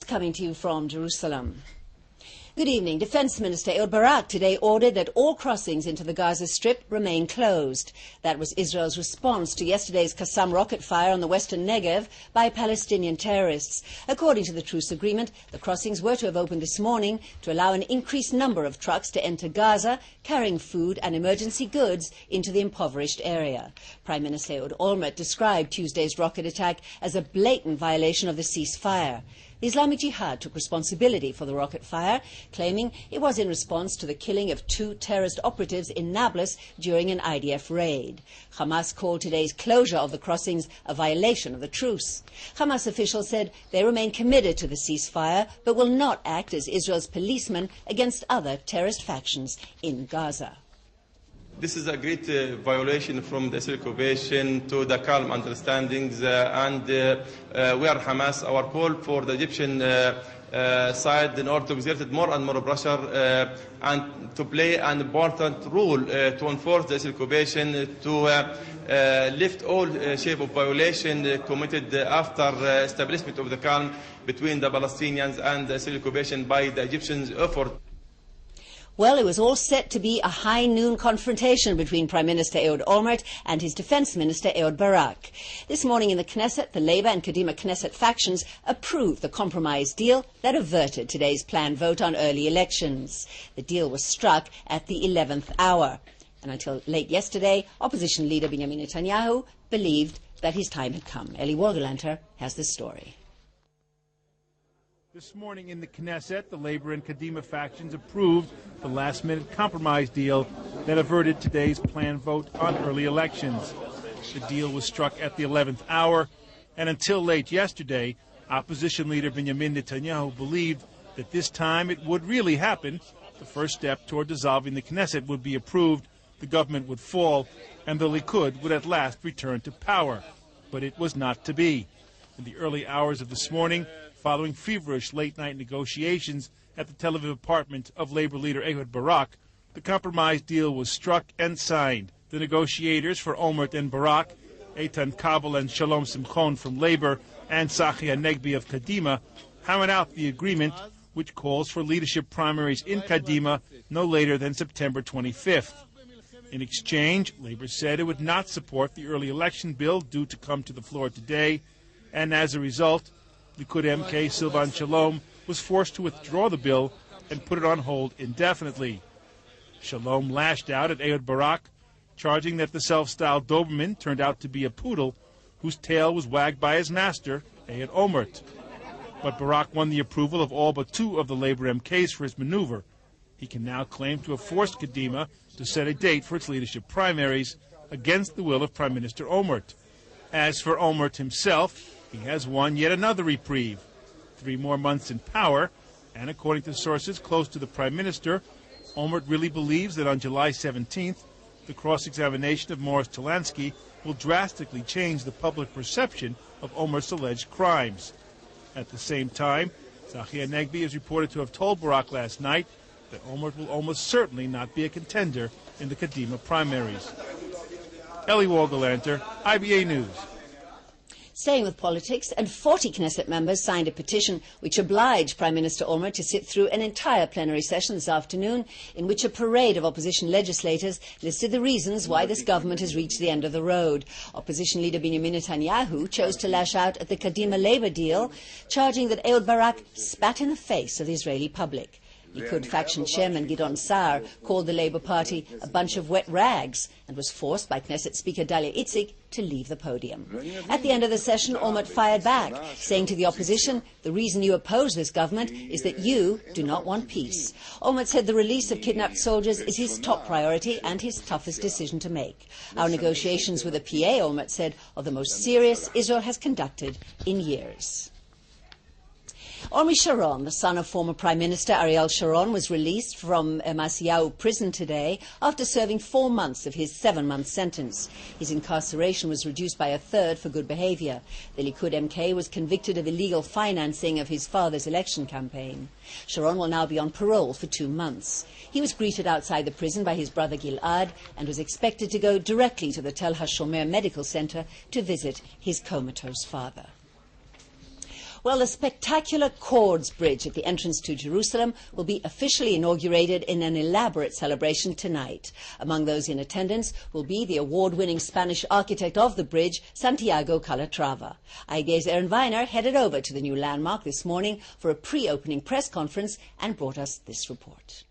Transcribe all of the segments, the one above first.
Coming to you from Jerusalem. Good evening. Defense Minister Ehud Barak today ordered that all crossings into the Gaza Strip remain closed. That was Israel's response to yesterday's Qassam rocket fire on the western Negev by Palestinian terrorists. According to the truce agreement, the crossings were to have opened this morning to allow an increased number of trucks to enter Gaza, carrying food and emergency goods into the impoverished area. Prime Minister Ehud Olmert described Tuesday's rocket attack as a blatant violation of the ceasefire. The Islamic Jihad took responsibility for the rocket fire, claiming it was in response to the killing of 2 terrorist operatives in Nablus during an IDF raid. Hamas called today's closure of the crossings a violation of the truce. Hamas officials said they remain committed to the ceasefire, but will not act as Israel's policeman against other terrorist factions in Gaza. This is a great violation from the Israeli occupation to the calm understandings, and we are Hamas. Our call for the Egyptian side in order to exert more and more pressure and to play an important role to enforce the Israeli occupation, to lift all shape of violation committed after establishment of the calm between the Palestinians and the Israeli occupation by the Egyptians' effort. Well, it was all set to be a high-noon confrontation between Prime Minister Ehud Olmert and his Defense Minister Ehud Barak. This morning in the Knesset, the Labour and Kadima Knesset factions approved the compromise deal that averted today's planned vote on early elections. The deal was struck at the 11th hour. And until late yesterday, opposition leader Benjamin Netanyahu believed that his time had come. Eli Wargelanter has the story. This morning in the Knesset, the Labour and Kadima factions approved the last-minute compromise deal that averted today's planned vote on early elections. The deal was struck at the 11th hour, and until late yesterday, opposition leader Benjamin Netanyahu believed that this time it would really happen. The first step toward dissolving the Knesset would be approved, the government would fall, and the Likud would at last return to power. But it was not to be. In the early hours of this morning, following feverish late-night negotiations at the Tel Aviv apartment of Labour leader Ehud Barak, the compromise deal was struck and signed. The negotiators for Olmert and Barak, Eitan Kabel and Shalom Simchon from Labour, and Tzachi Hanegbi of Kadima, hammered out the agreement, which calls for leadership primaries in Kadima no later than September 25th. In exchange, Labour said it would not support the early election bill due to come to the floor today, and as a result, Likud MK Silvan Shalom was forced to withdraw the bill and put it on hold indefinitely. Shalom lashed out at Ehud Barak, charging that the self-styled Doberman turned out to be a poodle whose tail was wagged by his master, Ehud Olmert. But Barak won the approval of all but 2 of the Labour MKs for his maneuver. He can now claim to have forced Kadima to set a date for its leadership primaries against the will of Prime Minister Olmert. As for Olmert himself, he has won yet another reprieve, 3 more months in power, and according to sources close to the Prime Minister, Olmert really believes that on July 17th, the cross-examination of Morris Talansky will drastically change the public perception of Olmert's alleged crimes. At the same time, Tzachi Hanegbi is reported to have told Barak last night that Olmert will almost certainly not be a contender in the Kadima primaries. Eli Wargelanter, IBA News. Staying with politics, and 40 Knesset members signed a petition which obliged Prime Minister Olmert to sit through an entire plenary session this afternoon in which a parade of opposition legislators listed the reasons why this government has reached the end of the road. Opposition leader Benjamin Netanyahu chose to lash out at the Kadima-Labour deal, charging that Ehud Barak spat in the face of the Israeli public. Likud faction chairman Gidon Saar called the Labour Party a bunch of wet rags and was forced by Knesset Speaker Dalia Itzik to leave the podium. At the end of the session, Olmert fired back, saying to the opposition, the reason you oppose this government is that you do not want peace. Olmert said the release of kidnapped soldiers is his top priority and his toughest decision to make. Our negotiations with the PA, Olmert said, are the most serious Israel has conducted in years. Omri Sharon, the son of former Prime Minister Ariel Sharon, was released from Masyau prison today after serving 4 months of his 7-month sentence. His incarceration was reduced by 1/3 for good behaviour. The Likud MK was convicted of illegal financing of his father's election campaign. Sharon will now be on parole for 2 months. He was greeted outside the prison by his brother Gilad and was expected to go directly to the Tel HaShomer Medical Center to visit his comatose father. Well, the spectacular Cords Bridge at the entrance to Jerusalem will be officially inaugurated in an elaborate celebration tonight. Among those in attendance will be the award-winning Spanish architect of the bridge, Santiago Calatrava. IBA's Erin Viner headed over to the new landmark this morning for a pre-opening press conference and brought us this report.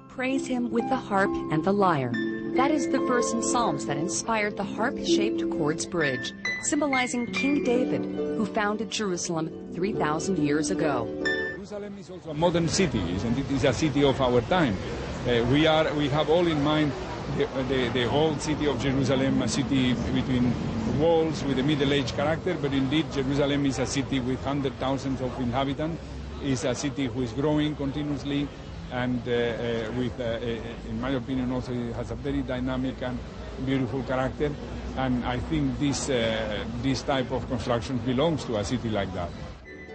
Praise him with the harp and the lyre. That is the verse in Psalms that inspired the harp-shaped Cords Bridge, symbolizing King David, who founded Jerusalem 3,000 years ago. Jerusalem is also a modern city, and it is a city of our time. We have all in mind the old city of Jerusalem, a city between walls with a middle-aged character, but indeed Jerusalem is a city with hundreds of thousands of inhabitants. It's a city who is growing continuously, and in my opinion, also it has a very dynamic and beautiful character. And I think this type of construction belongs to a city like that.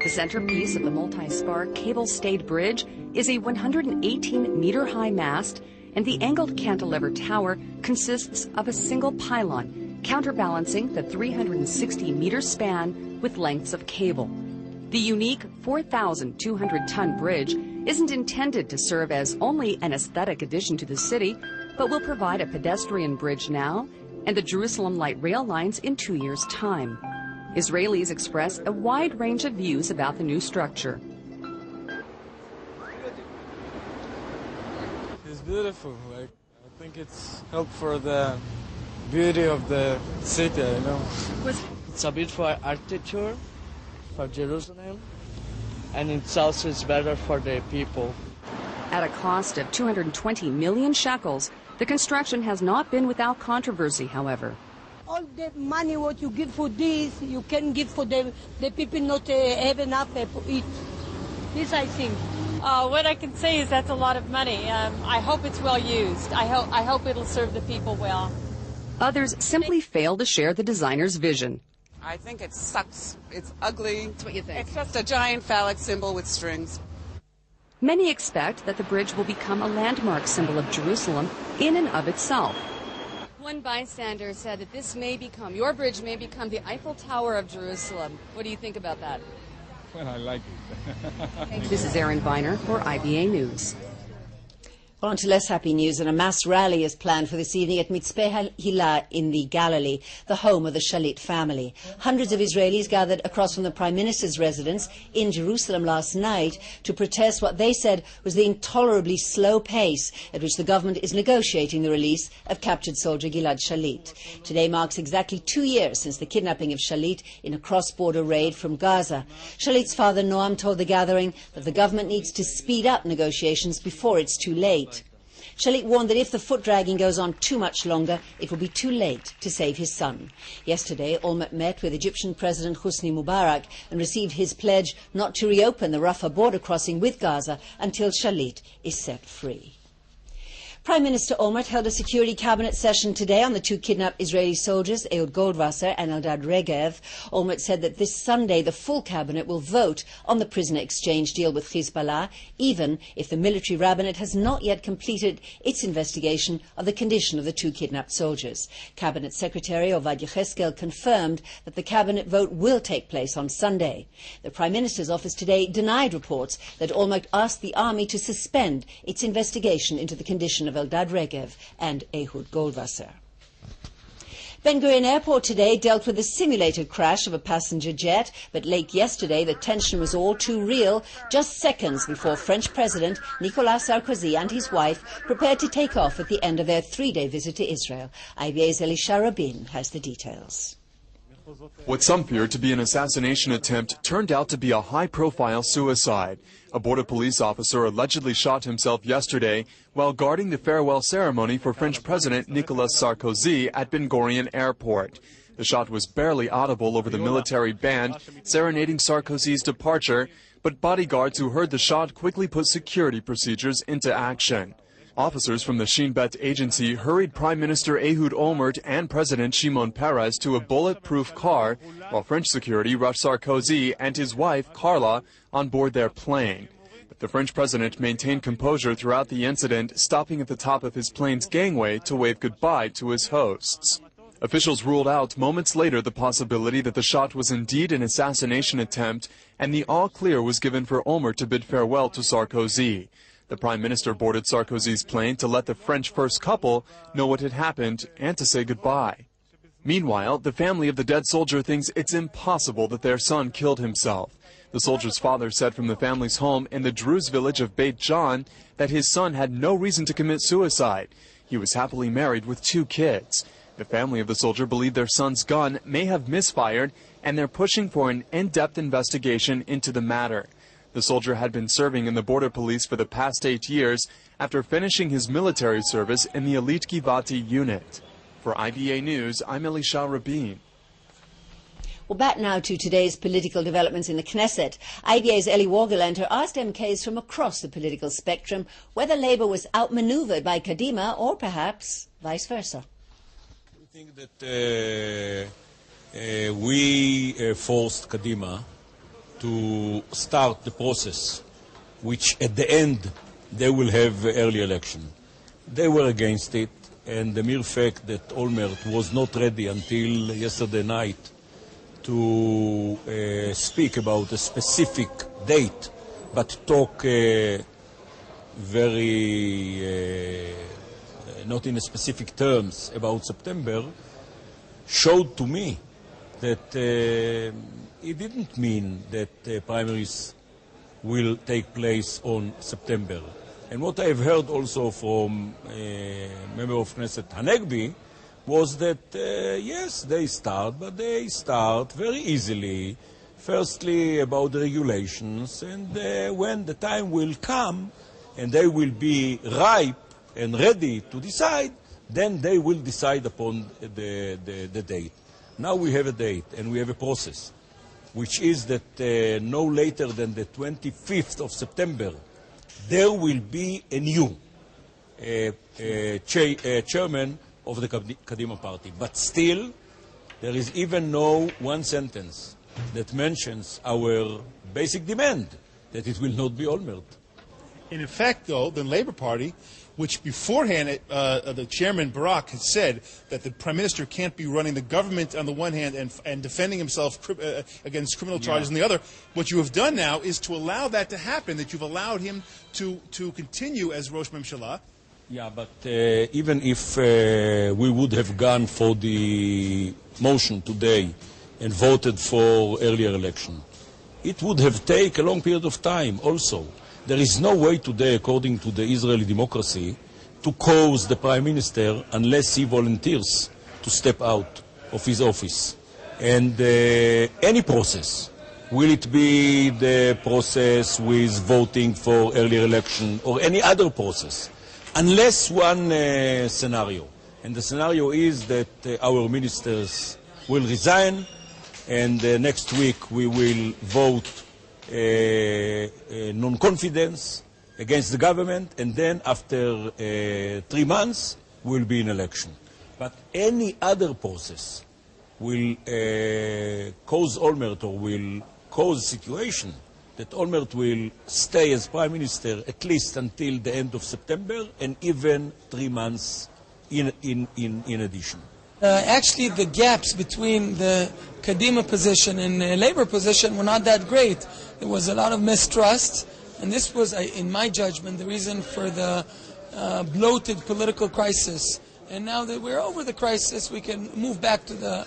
The centerpiece of the multi-spar cable-stayed bridge is a 118-meter-high mast, and the angled cantilever tower consists of a single pylon, counterbalancing the 360-meter span with lengths of cable. The unique 4,200-ton bridge isn't intended to serve as only an aesthetic addition to the city, but will provide a pedestrian bridge now and the Jerusalem light rail lines in 2 years' time. Israelis express a wide range of views about the new structure. It's beautiful. I think it's help for the beauty of the city, you know. It's a beautiful architecture for Jerusalem, and it's also better for the people. At a cost of 220 million shekels, the construction has not been without controversy, however. All the money what you give for this, you can give for the people not have enough to eat. This I think. What I can say is that's a lot of money. I hope it's well used. I hope it'll serve the people well. Others simply fail to share the designer's vision. I think it sucks. It's ugly. That's what you think. It's just a giant phallic symbol with strings. Many expect that the bridge will become a landmark symbol of Jerusalem in and of itself. One bystander said that your bridge may become the Eiffel Tower of Jerusalem. What do you think about that? Well, I like it. This is Erin Viner for IBA News. On to less happy news. And a mass rally is planned for this evening at Mitzpeh Hila in the Galilee, the home of the Shalit family. Hundreds of Israelis gathered across from the Prime Minister's residence in Jerusalem last night to protest what they said was the intolerably slow pace at which the government is negotiating the release of captured soldier Gilad Shalit. Today marks exactly 2 years since the kidnapping of Shalit in a cross-border raid from Gaza. Shalit's father Noam told the gathering that the government needs to speed up negotiations before it's too late. Shalit warned that if the foot-dragging goes on too much longer, it will be too late to save his son. Yesterday, Olmert met with Egyptian President Hosni Mubarak and received his pledge not to reopen the Rafah border crossing with Gaza until Shalit is set free. Prime Minister Olmert held a security cabinet session today on the two kidnapped Israeli soldiers, Ehud Goldwasser and Eldad Regev. Olmert said that this Sunday the full cabinet will vote on the prisoner exchange deal with Hezbollah, even if the military rabbinate has not yet completed its investigation of the condition of the two kidnapped soldiers. Cabinet Secretary Ovad Yecheskel confirmed that the cabinet vote will take place on Sunday. The Prime Minister's office today denied reports that Olmert asked the army to suspend its investigation into the condition of Eldad Regev and Ehud Goldwasser. Ben Gurion Airport today dealt with the simulated crash of a passenger jet, but late yesterday the tension was all too real, just seconds before French President Nicolas Sarkozy and his wife prepared to take off at the end of their 3-day visit to Israel. IBA's Elisha Rabin has the details. What some feared to be an assassination attempt turned out to be a high-profile suicide. A border police officer allegedly shot himself yesterday while guarding the farewell ceremony for French President Nicolas Sarkozy at Ben Gurion Airport. The shot was barely audible over the military band serenading Sarkozy's departure, but bodyguards who heard the shot quickly put security procedures into action. Officers from the Shin Bet agency hurried Prime Minister Ehud Olmert and President Shimon Peres to a bulletproof car, while French security rushed Sarkozy and his wife, Carla, on board their plane. But the French president maintained composure throughout the incident, stopping at the top of his plane's gangway to wave goodbye to his hosts. Officials ruled out moments later the possibility that the shot was indeed an assassination attempt, and the all-clear was given for Olmert to bid farewell to Sarkozy. The Prime Minister boarded Sarkozy's plane to let the French first couple know what had happened and to say goodbye. Meanwhile, the family of the dead soldier thinks it's impossible that their son killed himself. The soldier's father said from the family's home in the Druze village of Beit John that his son had no reason to commit suicide. He was happily married with 2 kids. The family of the soldier believe their son's gun may have misfired, and they're pushing for an in-depth investigation into the matter. The soldier had been serving in the border police for the past 8 years after finishing his military service in the elite Givati unit. For IBA News, I'm Elisha Rabin. Well, back now to today's political developments in the Knesset. IBA's Eli Wargelenter asked MKs from across the political spectrum whether Labour was outmanoeuvred by Kadima or perhaps vice versa. I think that we forced Kadima to start the process, which at the end they will have early election. They were against it, and the mere fact that Olmert was not ready until yesterday night to speak about a specific date, but talk very not in specific terms about September, showed to me that it didn't mean that primaries will take place on September. And what I've heard also from member of Knesset Hanegbi was that, yes, they start, but they start very easily, firstly about the regulations, and when the time will come and they will be ripe and ready to decide, then they will decide upon the date. Now we have a date and we have a process, which is that no later than the 25th of September, there will be a new chairman of the Kadima party. But still, there is even no one sentence that mentions our basic demand, that it will not be Olmert. In effect, though, the Labour Party, which beforehand the chairman Barak had said that the prime minister can't be running the government on the one hand and defending himself against criminal charges on the other, what you have done now is to allow that to happen, that you've allowed him to continue as Rosh Memshalah. Yeah, but even if we would have gone for the motion today and voted for earlier election, it would have taken a long period of time also. There is no way today, according to the Israeli democracy, to cause the Prime Minister unless he volunteers to step out of his office. And any process, will it be the process with voting for earlier election or any other process, unless one scenario. And the scenario is that our ministers will resign, and next week we will vote non-confidence against the government, and then after 3 months will be an election. But any other process will cause Olmert, or will cause a situation that Olmert will stay as Prime Minister at least until the end of September, and even 3 months in addition. Actually, the gaps between the Kadima position and the Labour position were not that great. There was a lot of mistrust, and this was, in my judgment, the reason for the bloated political crisis. And now that we're over the crisis, we can move back to the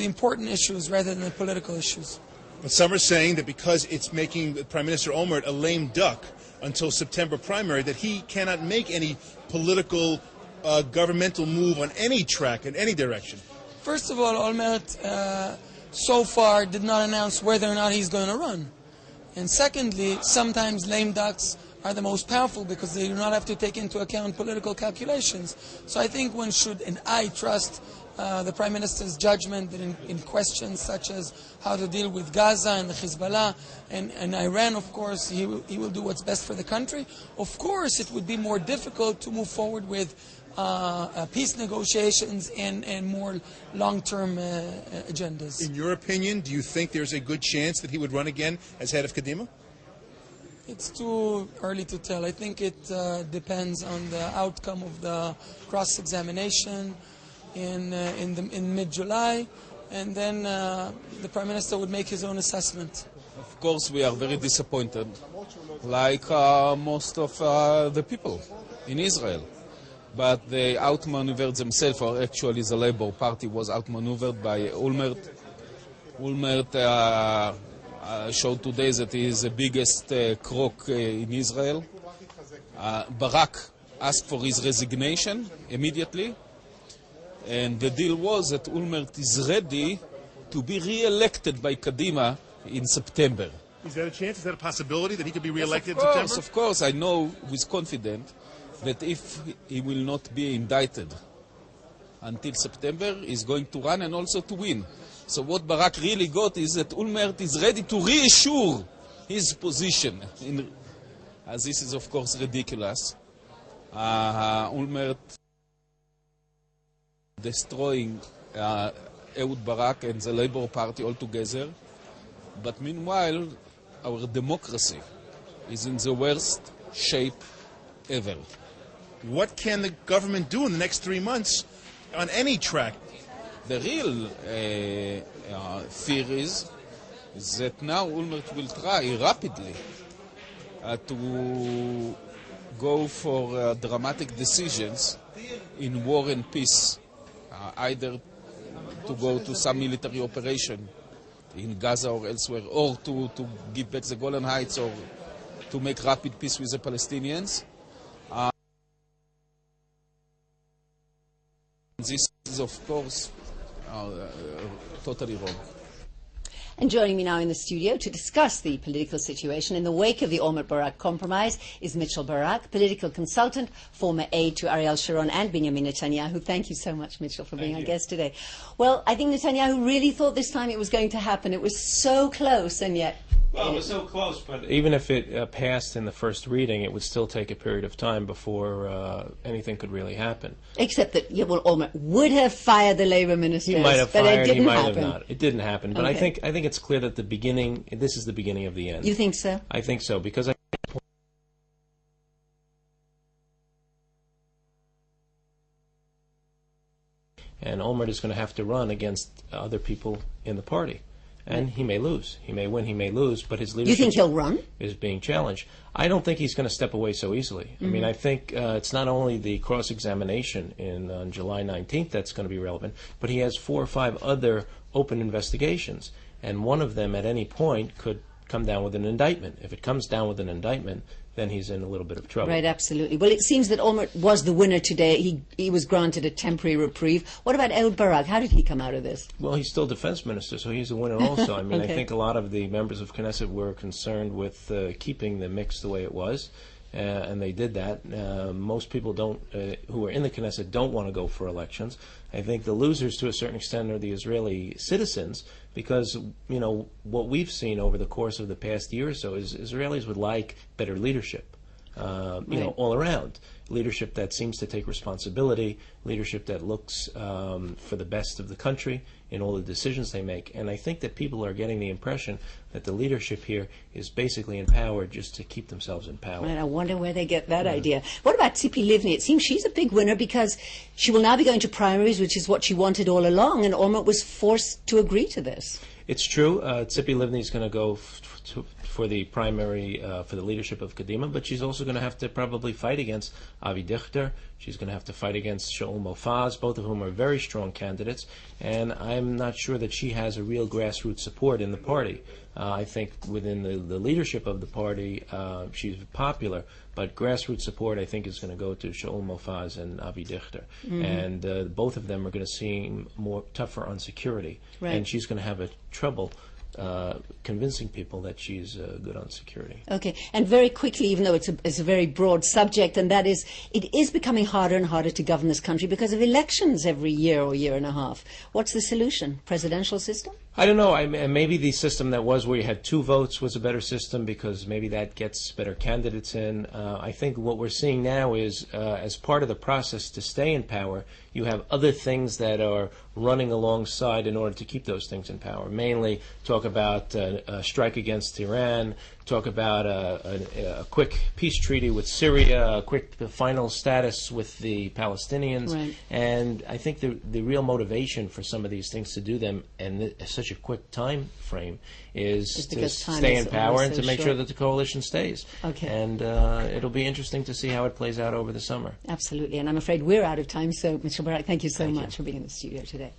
important issues rather than the political issues. But some are saying that because it's making Prime Minister Olmert a lame duck until September primary, that he cannot make any political governmental move on any track, in any direction. First of all, Olmert so far did not announce whether or not he's going to run. And secondly, sometimes lame ducks are the most powerful because they do not have to take into account political calculations. So I think one should, and I trust the Prime Minister's judgment that in questions such as how to deal with Gaza and the Hezbollah and Iran, of course, he will do what's best for the country. Of course, it would be more difficult to move forward with peace negotiations and more long-term agendas. In your opinion, do you think there's a good chance that he would run again as head of Kadima? It's too early to tell. I think it depends on the outcome of the cross-examination. in mid-July, and then the Prime Minister would make his own assessment. Of course, we are very disappointed, like most of the people in Israel. But they outmaneuvered themselves, or actually the Labour Party was outmaneuvered by Olmert. Olmert showed today that he is the biggest crook in Israel. Barak asked for his resignation immediately, and the deal was that Olmert is ready to be re-elected by Kadima in September. Is that a chance? Is that a possibility that he could be re-elected Yes, in September? Of course. I know with confidence that if he will not be indicted until September, he's going to run and also to win. So what Barak really got is that Olmert is ready to reassure his position. As this is, of course, ridiculous. Olmert destroying Ehud Barak and the Labour Party altogether. But meanwhile, our democracy is in the worst shape ever. What can the government do in the next 3 months on any track? The real fear is that now Olmert will try rapidly to go for dramatic decisions in war and peace, either to go to some military operation in Gaza or elsewhere, or to give back the Golan Heights, or to make rapid peace with the Palestinians. This is, of course, totally wrong. And joining me now in the studio to discuss the political situation in the wake of the Olmert-Barak compromise is Mitchell Barak, political consultant, former aide to Ariel Sharon and Benjamin Netanyahu. Thank you so much, Mitchell, for being our guest today. Well, I think Netanyahu really thought this time it was going to happen. It was so close, and yet... Well, it was so close, but even if it passed in the first reading, it would still take a period of time before anything could really happen. Except that Olmert would have fired the Labour ministers. He might have but fired, it didn't he might happen. have not. It didn't happen. But Okay. I think it's clear that this is the beginning of the end. You think so? I think so, because and Olmert is going to have to run against other people in the party. And he may lose. He may win, he may lose, but his leadership You think he'll run? is being challenged. I don't think he's going to step away so easily. I mean, I think it's not only the cross-examination on July 19th that's going to be relevant, but he has 4 or 5 other open investigations. And one of them at any point could come down with an indictment. If it comes down with an indictment, then he's in a little bit of trouble. Right, absolutely. Well, it seems that Olmert was the winner today. He was granted a temporary reprieve. What about Ehud Barak? How did he come out of this? Well, he's still defense minister, so he's a winner also. I mean, Okay. I think a lot of the members of Knesset were concerned with keeping the mix the way it was, and they did that. Most people who are in the Knesset don't want to go for elections. I think the losers, to a certain extent, are the Israeli citizens, because what we've seen over the course of the past year or so is Israelis would like better leadership, all around. Leadership that seems to take responsibility, leadership that looks for the best of the country in all the decisions they make. And I think that people are getting the impression that the leadership here is basically in power just to keep themselves in power. Right, I wonder where they get that idea. What about Tzipi Livni? It seems she's a big winner because she will now be going to primaries, which is what she wanted all along, and Olmert was forced to agree to this. It's true. Tzipi Livni is going to go for the primary, for the leadership of Kadima, but she's also going to have to probably fight against Avi Dichter. She's going to have to fight against Shaul Mofaz, both of whom are very strong candidates, and I'm not sure that she has a real grassroots support in the party. I think within the leadership of the party, she's popular, but grassroots support, I think, is going to go to Shaul Mofaz and Avi Dichter. And both of them are going to seem tougher on security. Right. And she's going to have trouble convincing people that she's good on security. Okay, and very quickly, even though it's a very broad subject, and that is, it is becoming harder and harder to govern this country because of elections every year or year and a half. What's the solution? Presidential system? I don't know. Maybe the system that was where you had 2 votes was a better system because maybe that gets better candidates in. I think what we're seeing now is, as part of the process to stay in power, you have other things that are running alongside in order to keep those things in power. Mainly talk about a strike against Iran, talk about a quick peace treaty with Syria, a quick final status with the Palestinians. Right. And I think the real motivation for some of these things to do them in such a quick time frame is to stay in power and to make sure that the coalition stays. Okay. And it'll be interesting to see how it plays out over the summer. Absolutely. And I'm afraid we're out of time. So, Mr. Barak, thank you so much for being in the studio today.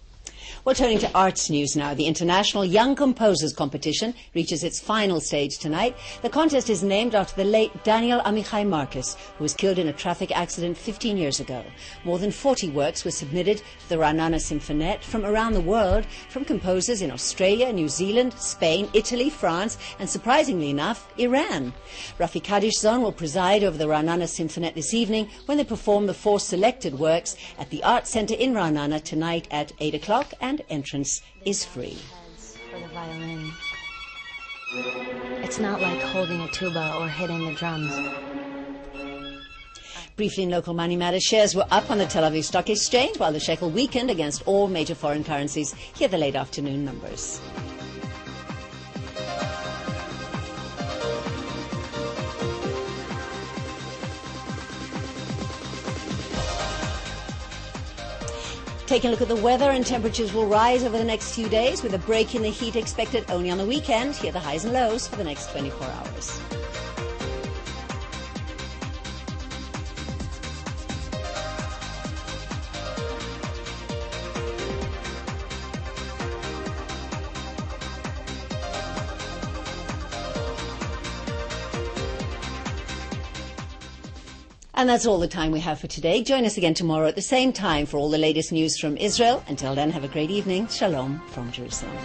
Well, turning to arts news now. The International Young Composers Competition reaches its final stage tonight. The contest is named after the late Daniel Amichai Marcus, who was killed in a traffic accident 15 years ago. More than 40 works were submitted to the Ra'anana Symphonette from around the world, from composers in Australia, New Zealand, Spain, Italy, France, and surprisingly enough, Iran. Rafi Kadishzon will preside over the Ra'anana Symphonette this evening when they perform the 4 selected works at the Arts Centre in Ra'anana tonight at 8 o'clock. And entrance is free. For the violin. It's not like holding a tuba or hitting the drums. Briefly in local money matters, shares were up on the Tel Aviv Stock Exchange while the shekel weakened against all major foreign currencies. Here are the late afternoon numbers. Taking a look at the weather, and temperatures will rise over the next few days with a break in the heat expected only on the weekend. Here are the highs and lows for the next 24 hours. And that's all the time we have for today. Join us again tomorrow at the same time for all the latest news from Israel. Until then, have a great evening. Shalom from Jerusalem.